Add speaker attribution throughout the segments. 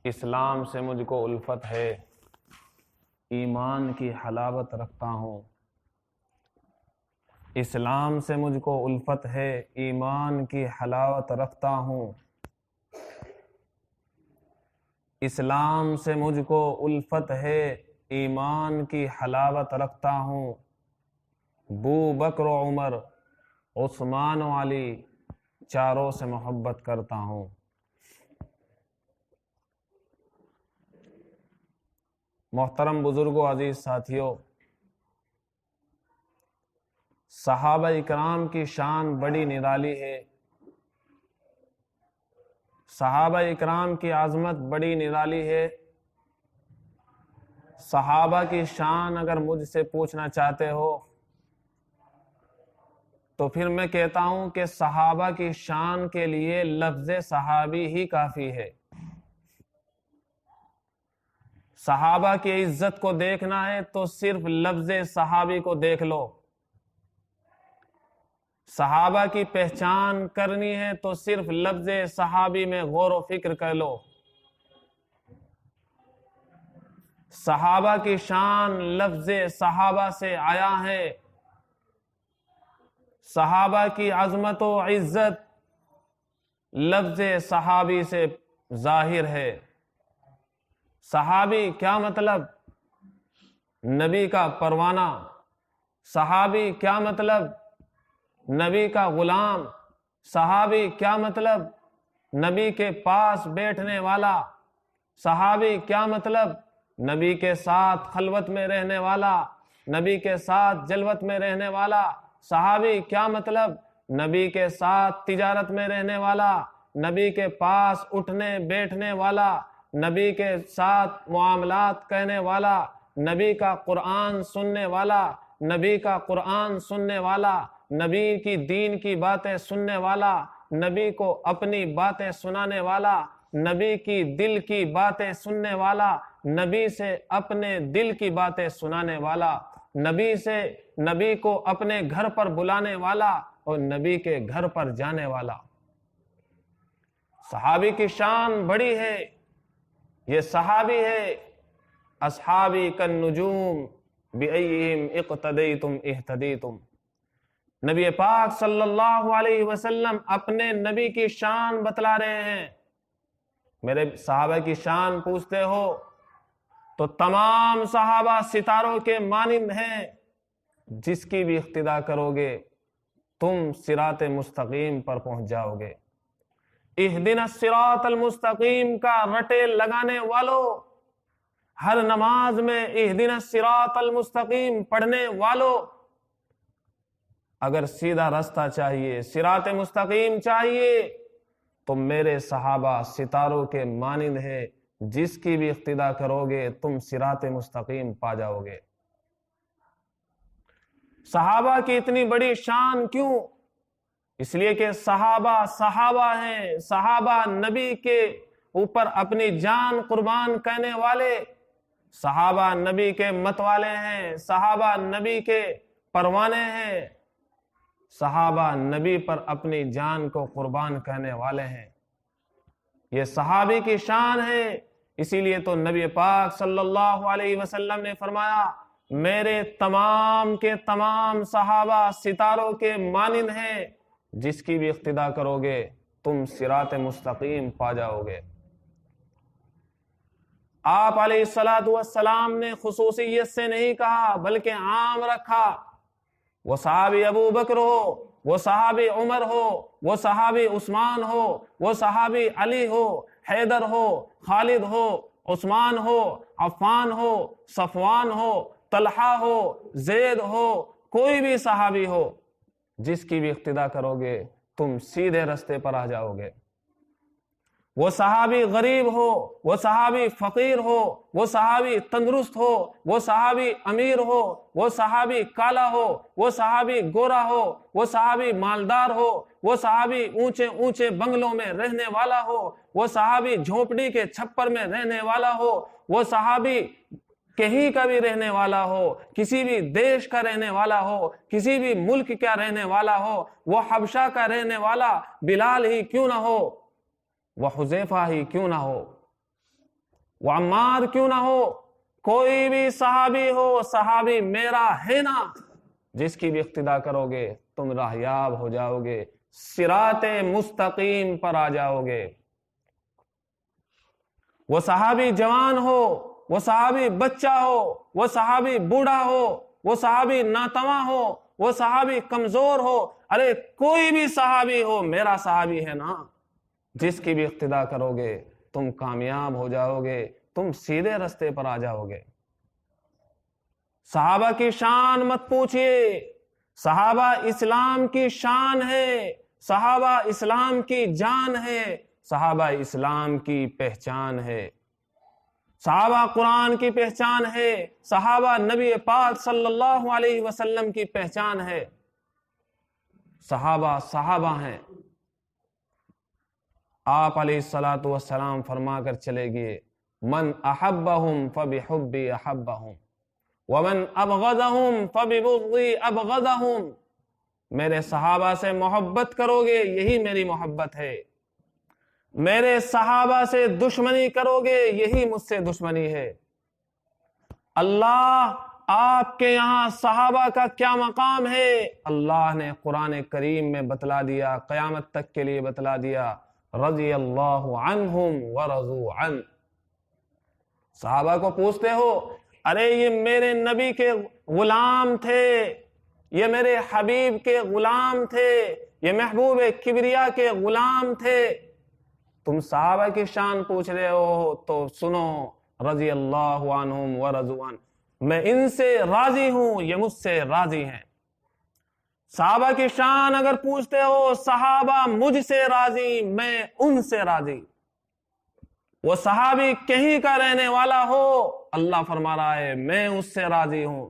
Speaker 1: اسلام سے مجھ کو الفت ہے، ایمان کی حلاوت رکھتا ہوں۔ اسلام سے مجھ کو الفت ہے، ایمان کی حلاوت رکھتا ہوں۔ اسلام سے مجھ کو الفت ہے، ایمان کی حلاوت رکھتا ہوں۔ بو بکر و عمر، عثمان و علی، چاروں سے محبت کرتا ہوں۔ محترم بزرگوں، عزیز ساتھیوں، صحابہ اکرام کی شان بڑی نرالی ہے، صحابہ اکرام کی عظمت بڑی نرالی ہے۔ صحابہ کی شان اگر مجھ سے پوچھنا چاہتے ہو تو پھر میں کہتا ہوں کہ صحابہ کی شان کے لیے لفظ صحابی ہی کافی ہے۔ صحابہ کی عزت کو دیکھنا ہے تو صرف لفظ صحابی کو دیکھ لو۔ صحابہ کی پہچان کرنی ہے تو صرف لفظ صحابی میں غور و فکر کر لو۔ صحابہ کی شان لفظ صحابہ سے آیا ہے، صحابہ کی عظمت و عزت لفظ صحابی سے ظاہر ہے۔ صحابی کیا مطلب؟ نبی کا پروانہ۔ صحابی کیا مطلب؟ نبی کا غلام۔ صحابی کیا مطلب؟ نبی کے پاس بیٹھنے والا۔ صحابی کیا مطلب؟ نبی کے ساتھ خلوت میں رہنے والا، نبی کے ساتھ جلوت میں رہنے والا۔ صحابی کیا مطلب؟ نبی کے ساتھ تجارت میں رہنے والا، نبی کے پاس اٹھنے بیٹھنے والا، نبی کے ساتھ معاملات کہنے والا، نبی کا قرآن سننے والا، نبی کا قرآن سننے والا، نبی کی دین کی باتیں سننے والا، نبی کو اپنی باتیں سنانے والا، نبی کی دل کی باتیں سننے والا، نبی سے اپنے دل کی باتیں سنانے والا، نبی کو اپنے گھر پر بلانے والا اور نبی کے گھر پر جانے والا۔ صحابی کی شان بڑی ہے۔ یہ صحابی ہے، اصحابی کالنجوم بأیہم اقتدیتم اہتدیتم۔ نبی پاک صلی اللہ علیہ وسلم اپنے نبی کی شان بتلا رہے ہیں۔ میرے صحابہ کی شان پوچھتے ہو تو تمام صحابہ ستاروں کے مانند ہیں، جس کی بھی اقتداء کرو گے تم صراط مستقیم پر پہنچ جاؤ گے۔ اہدنا الصراط المستقیم کا رٹے لگانے والوں، ہر نماز میں اہدنا الصراط المستقیم پڑھنے والوں، اگر سیدھا راستہ چاہیے، صراط مستقیم چاہیے تو میرے صحابہ ستاروں کے مانند ہے، جس کی بھی اقتداء کرو گے تم صراط مستقیم پا جاؤ گے۔ صحابہ کی اتنی بڑی شان کیوں؟ اس لیے کہ صحابہ ہیں، صحابہ نبی کے اوپر اپنی جان قربان کرنے والے، صحابہ نبی کے مت والے ہیں، صحابہ نبی کے پروانے ہیں، صحابہ نبی پر اپنی جان کو قربان کرنے والے ہیں۔ یہ صحابی کی شان ہے۔ اسی لیے تو نبی پاک صلی اللہ علیہ وسلم نے فرمایا، میرے تمام کے تمام صحابہ ستاروں کے مانند ہیں، جس کی بھی اقتداء کرو گے تم صراط مستقیم پا جاؤ گے۔ آپ علیہ السلام نے خصوصیت سے نہیں کہا بلکہ عام رکھا۔ وہ صحابی ابو بکر ہو، وہ صحابی عمر ہو، وہ صحابی عثمان ہو، وہ صحابی علی ہو، حیدر ہو، خالد ہو، عثمان ہو، عفان ہو، صفوان ہو، طلحہ ہو، زید ہو، کوئی بھی صحابی ہو، جس کی بھی اقتداء کرو گے تم سیدھے رستے پر آ جاؤ گے۔ وہ صحابی غریب ہو، وہ صحابی فقیر ہو، وہ صحابی تندرست ہو، وہ صحابی امیر ہو، وہ صحابی کالا ہو، وہ صحابی گورا ہو، وہ صحابی مالدار ہو، وہ صحابی اونچے اونچے بنگلوں میں رہنے والا ہو، وہ صحابی جھونپڑی کے چھپر میں رہنے والا ہو، وہ صحابی کہیں کا بھی رہنے والا ہو، کسی بھی دیش کا رہنے والا ہو، کسی بھی ملک کا رہنے والا ہو، وہ حبشہ کا رہنے والا بلال ہی کیوں نہ ہو، وہ حذیفہ ہی کیوں نہ ہو، وہ عمار کیوں نہ ہو، کوئی بھی صحابی ہو، صحابی میرا ہے نا، جس کی بھی اقتدا کرو گے تم راہیاب ہو جاؤ گے، صراط مستقیم پر آ جاؤ گے۔ وہ صحابی جوان ہو، وہ صحابی بچہ ہو، وہ صحابی بوڑھا ہو، وہ صحابی ناتواں ہو، وہ صحابی کمزور ہو، ارے کوئی بھی صحابی ہو میرا صحابی ہے نا، جس کی بھی اقتدا کرو گے تم کامیاب ہو جاؤ گے، تم سیدھے رستے پر آ جاؤ گے۔ صحابہ کی شان مت پوچھئے، صحابہ اسلام کی شان ہے، صحابہ اسلام کی جان ہے، صحابہ اسلام کی پہچان ہے، صحابہ قرآن کی پہچان ہے، صحابہ نبی پاک صلی اللہ علیہ وسلم کی پہچان ہے۔ صحابہ صحابہ ہیں۔ آپ علیہ الصلوۃ والسلام فرما کر چلے گئے، من احبہم فبحبی احبہم ومن ابغضہم فببغضی ابغضہم، میرے صحابہ سے محبت کرو گے یہی میری محبت ہے، میرے صحابہ سے دشمنی کرو گے یہی مجھ سے دشمنی ہے۔ اللہ آپ کے یہاں صحابہ کا کیا مقام ہے اللہ نے قرآن کریم میں بتلا دیا، قیامت تک کے لیے بتلا دیا، رضی اللہ عنہم ورضوا عنہ۔ صحابہ کو پوچھتے ہو، ارے یہ میرے نبی کے غلام تھے، یہ میرے حبیب کے غلام تھے، یہ محبوب کبریا کے غلام تھے، تم صحابہ کی شان پوچھ رہے ہو تو سنو، رضی اللہ عنہم ورضوا عنہ، میں ان سے راضی ہوں، یہ مجھ سے راضی ہیں۔ صحابہ کی شان اگر پوچھتے ہو، صحابہ مجھ سے راضی، میں ان سے راضی۔ وہ صحابی کہیں کا رہنے والا ہو، اللہ فرما رہا ہے میں اس سے راضی ہوں۔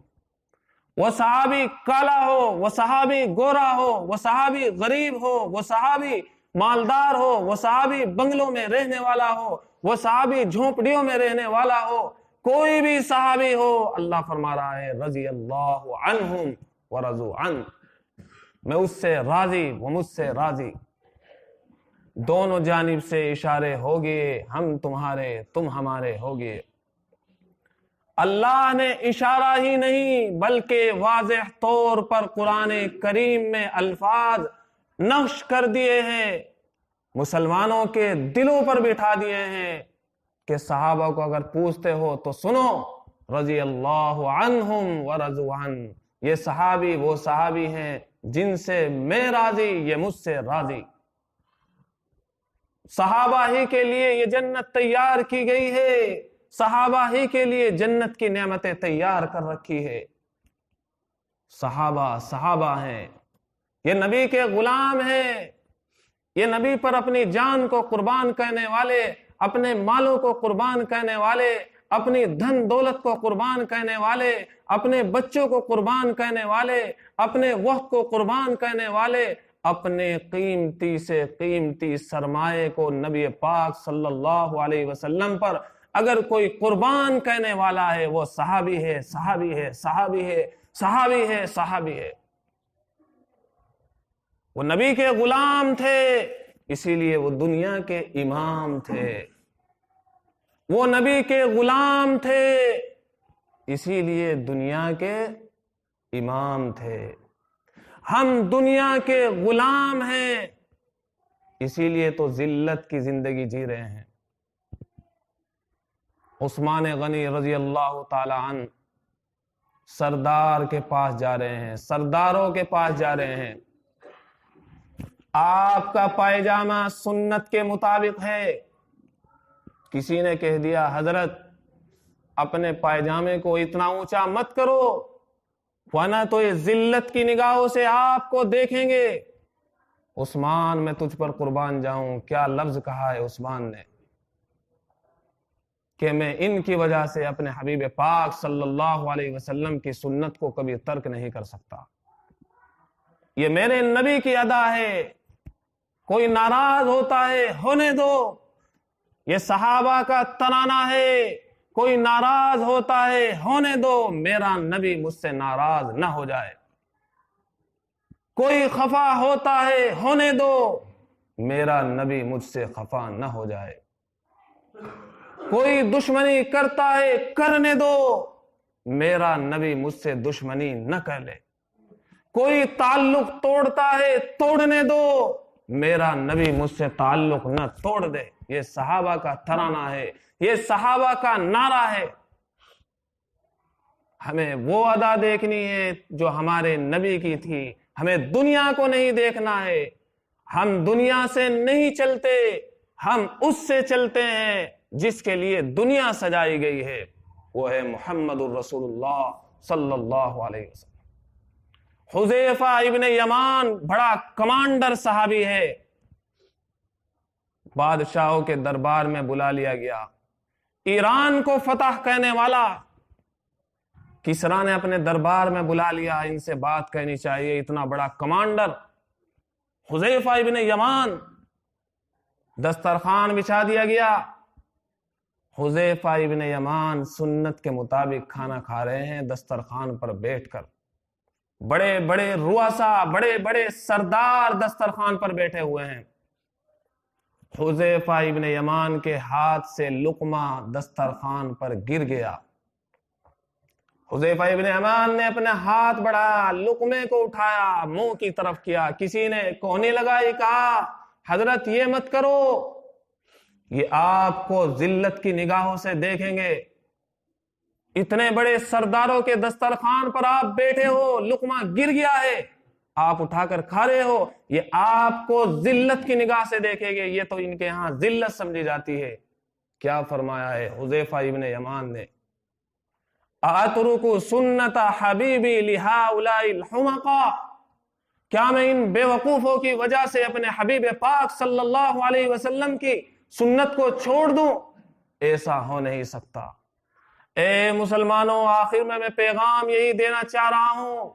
Speaker 1: وہ صحابی کالا ہو، وہ صحابی گورا ہو، وہ صحابی غریب ہو، وہ صحابی مالدار ہو، وہ صحابی بنگلوں میں رہنے والا ہو، وہ صحابی جھونپڑیوں میں رہنے والا ہو، کوئی بھی صحابی ہو، اللہ فرما رہا ہے رضی اللہ عنہم ورضوا عنہ، میں اس سے راضی، وہ مجھ سے راضی۔ دونوں جانب سے اشارے ہوگے، ہم تمہارے تم ہمارے ہوگے۔ اللہ نے اشارہ ہی نہیں بلکہ واضح طور پر قرآن کریم میں الفاظ نقش کر دیے ہیں، مسلمانوں کے دلوں پر بٹھا دیے ہیں کہ صحابہ کو اگر پوچھتے ہو تو سنو، رضی اللہ عنہم ورضوا عنہ، یہ صحابی وہ صحابی ہیں جن سے میں راضی، یہ مجھ سے راضی۔ صحابہ ہی کے لیے یہ جنت تیار کی گئی ہے، صحابہ ہی کے لیے جنت کی نعمتیں تیار کر رکھی ہے۔ صحابہ صحابہ ہیں، یہ نبی کے غلام ہیں، یہ نبی پر اپنی جان کو قربان کرنے والے، اپنے مالوں کو قربان کرنے والے، اپنی دھن دولت کو قربان کرنے والے، اپنے بچوں کو قربان کرنے والے، اپنے وقت کو قربان کرنے والے، اپنے قیمتی سے قیمتی سرمایے کو نبی پاک صلی اللہ علیہ وسلم پر اگر کوئی قربان کرنے والا ہے وہ صحابی ہے، صحابی ہے، صحابی ہے، صحابی ہے، صحابی ہے۔ وہ نبی کے غلام تھے، اسی لیے وہ دنیا کے امام تھے۔ وہ نبی کے غلام تھے، اسی لیے دنیا کے امام تھے۔ ہم دنیا کے غلام ہیں، اسی لیے تو ذلت کی زندگی جی رہے ہیں۔ عثمان غنی رضی اللہ تعالی عنہ سردار کے پاس جا رہے ہیں، سرداروں کے پاس جا رہے ہیں۔ آپ کا پائجامہ سنت کے مطابق ہے، کسی نے کہہ دیا حضرت اپنے پائجامے کو اتنا اونچا مت کرو ورنہ تو یہ ذلت کی نگاہوں سے آپ کو دیکھیں گے۔ عثمان میں تجھ پر قربان جاؤں، کیا لفظ کہا ہے عثمان نے کہ میں ان کی وجہ سے اپنے حبیب پاک صلی اللہ علیہ وسلم کی سنت کو کبھی ترک نہیں کر سکتا، یہ میرے نبی کی ادا ہے، کوئی ناراض ہوتا ہے ہونے دو، یہ صحابہ کا ترانہ ہے، کوئی ناراض ہوتا ہے ہونے دو، میرا نبی مجھ سے ناراض نہ ہو جائے، کوئی خفا ہوتا ہے ہونے دو، میرا نبی مجھ سے خفا نہ ہو جائے۔ کوئی دشمنی کرتا ہے کرنے دو، میرا نبی مجھ سے دشمنی نہ کر لے۔ کوئی تعلق توڑتا ہے توڑنے دو، میرا نبی مجھ سے تعلق نہ توڑ دے۔ یہ صحابہ کا ترانہ ہے، یہ صحابہ کا نعرہ ہے۔ ہمیں وہ ادا دیکھنی ہے جو ہمارے نبی کی تھی، ہمیں دنیا کو نہیں دیکھنا ہے۔ ہم دنیا سے نہیں چلتے، ہم اس سے چلتے ہیں جس کے لیے دنیا سجائی گئی ہے، وہ ہے محمد الرسول اللہ صلی اللہ علیہ وسلم۔ حذیفہ ابن یمان بڑا کمانڈر صحابی ہے، بادشاہوں کے دربار میں بلا لیا گیا۔ ایران کو فتح کرنے والا کسرا نے اپنے دربار میں بلا لیا، ان سے بات کرنی چاہیے، اتنا بڑا کمانڈر حذیفہ ابن یمان۔ دسترخوان بچھا دیا گیا، حذیفہ ابن یمان سنت کے مطابق کھانا کھا رہے ہیں دسترخوان پر بیٹھ کر۔ بڑے بڑے رؤسا، بڑے بڑے سردار دسترخوان پر بیٹھے ہوئے ہیں۔ حذیفہ ابن یمان کے ہاتھ سے لقمہ دسترخوان پر گر گیا۔ حذیفہ ابن یمان نے اپنے ہاتھ بڑھایا، لقمے کو اٹھایا، منہ کی طرف کیا۔ کسی نے کوہنی لگائی، کہا حضرت یہ مت کرو، یہ آپ کو ذلت کی نگاہوں سے دیکھیں گے۔ اتنے بڑے سرداروں کے دسترخوان پر آپ بیٹھے ہو، لقمہ گر گیا ہے، آپ اٹھا کر کھا رہے ہو، یہ آپ کو ذلت کی نگاہ سے دیکھیں گے، یہ تو ان کے ہاں ذلت سمجھی جاتی ہے۔ کیا فرمایا ہے حذیفہ ابن یمان نے؟ اترک سنت حبیبی لہؤلاء الحمقاء، کیا میں ان بے وقوفوں کی وجہ سے اپنے حبیب پاک صلی اللہ علیہ وسلم کی سنت کو چھوڑ دوں؟ ایسا ہو نہیں سکتا۔ اے مسلمانوں، آخر میں پیغام یہی دینا چاہ رہا ہوں،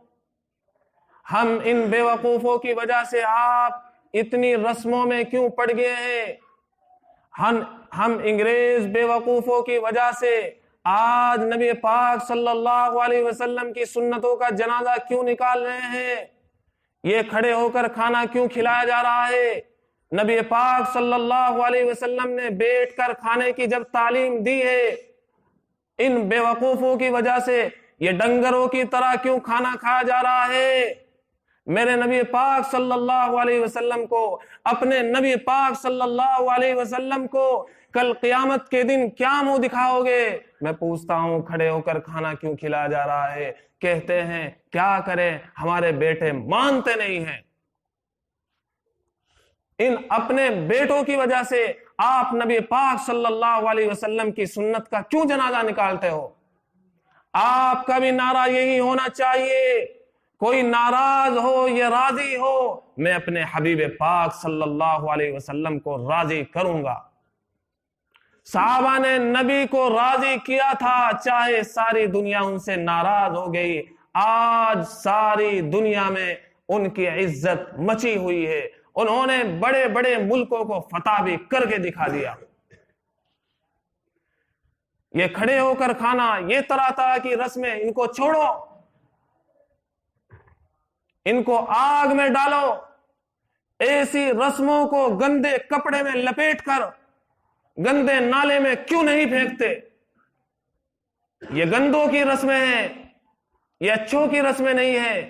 Speaker 1: ہم ان بے وقوفوں کی وجہ سے آپ اتنی رسموں میں کیوں پڑ گئے ہیں؟ ہم انگریز بے وقوفوں کی وجہ سے آج نبی پاک صلی اللہ علیہ وسلم کی سنتوں کا جنازہ کیوں نکال رہے ہیں؟ یہ کھڑے ہو کر کھانا کیوں کھلایا جا رہا ہے؟ نبی پاک صلی اللہ علیہ وسلم نے بیٹھ کر کھانے کی جب تعلیم دی ہے، ان بے وقوفوں کی وجہ سے یہ ڈنگروں کی طرح کیوں کھانا کھایا جا رہا ہے؟ میرے نبی پاک صلی اللہ علیہ وسلم کو، اپنے نبی پاک صلی اللہ علیہ وسلم کو کل قیامت کے دن کیا منہ دکھاؤ گے؟ میں پوچھتا ہوں، کھڑے ہو کر کھانا کیوں کھلایا جا رہا ہے؟ کہتے ہیں کیا کریں، ہمارے بیٹے مانتے نہیں ہیں۔ ان اپنے بیٹوں کی وجہ سے آپ نبی پاک صلی اللہ علیہ وسلم کی سنت کا کیوں جنازہ نکالتے ہو؟ آپ کا بھی نعرہ یہی ہونا چاہیے، کوئی ناراض ہو یا راضی ہو، میں اپنے حبیب پاک صلی اللہ علیہ وسلم کو راضی کروں گا۔ صحابہ نے نبی کو راضی کیا تھا، چاہے ساری دنیا ان سے ناراض ہو گئی، آج ساری دنیا میں ان کی عزت مچی ہوئی ہے، انہوں نے بڑے بڑے ملکوں کو فتح بھی کر کے دکھا دیا۔ یہ کھڑے ہو کر کھانا، یہ طرح طرح کی رسمیں، ان کو چھوڑو، ان کو آگ میں ڈالو۔ ایسی رسموں کو گندے کپڑے میں لپیٹ کر گندے نالے میں کیوں نہیں پھینکتے؟ یہ گندوں کی رسمیں ہیں، یہ اچھوں کی رسمیں نہیں ہیں،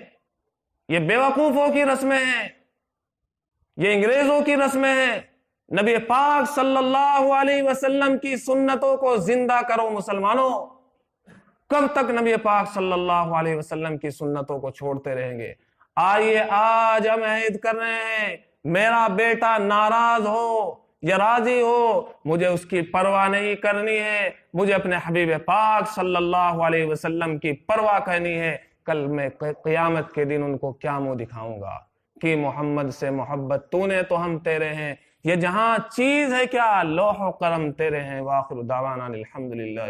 Speaker 1: یہ بیوقوفوں کی رسمیں ہیں، یہ انگریزوں کی رسمیں ہیں۔ نبی پاک صلی اللہ علیہ وسلم کی سنتوں کو زندہ کرو مسلمانوں۔ کب تک نبی پاک صلی اللہ علیہ وسلم کی سنتوں کو چھوڑتے رہیں گے؟ آئیے آج ہم عہد کر رہے ہیں، میرا بیٹا ناراض ہو یا راضی ہو، مجھے اس کی پرواہ نہیں کرنی ہے، مجھے اپنے حبیب پاک صلی اللہ علیہ وسلم کی پرواہ کرنی ہے۔ کل میں قیامت کے دن ان کو کیا منہ دکھاؤں گا کہ محمد سے محبت تو نے تو ہم تیرے ہیں، یہ جہاں چیز ہے کیا، لوح و قلم تیرے ہیں۔ وآخر دعوانا الحمدللہ۔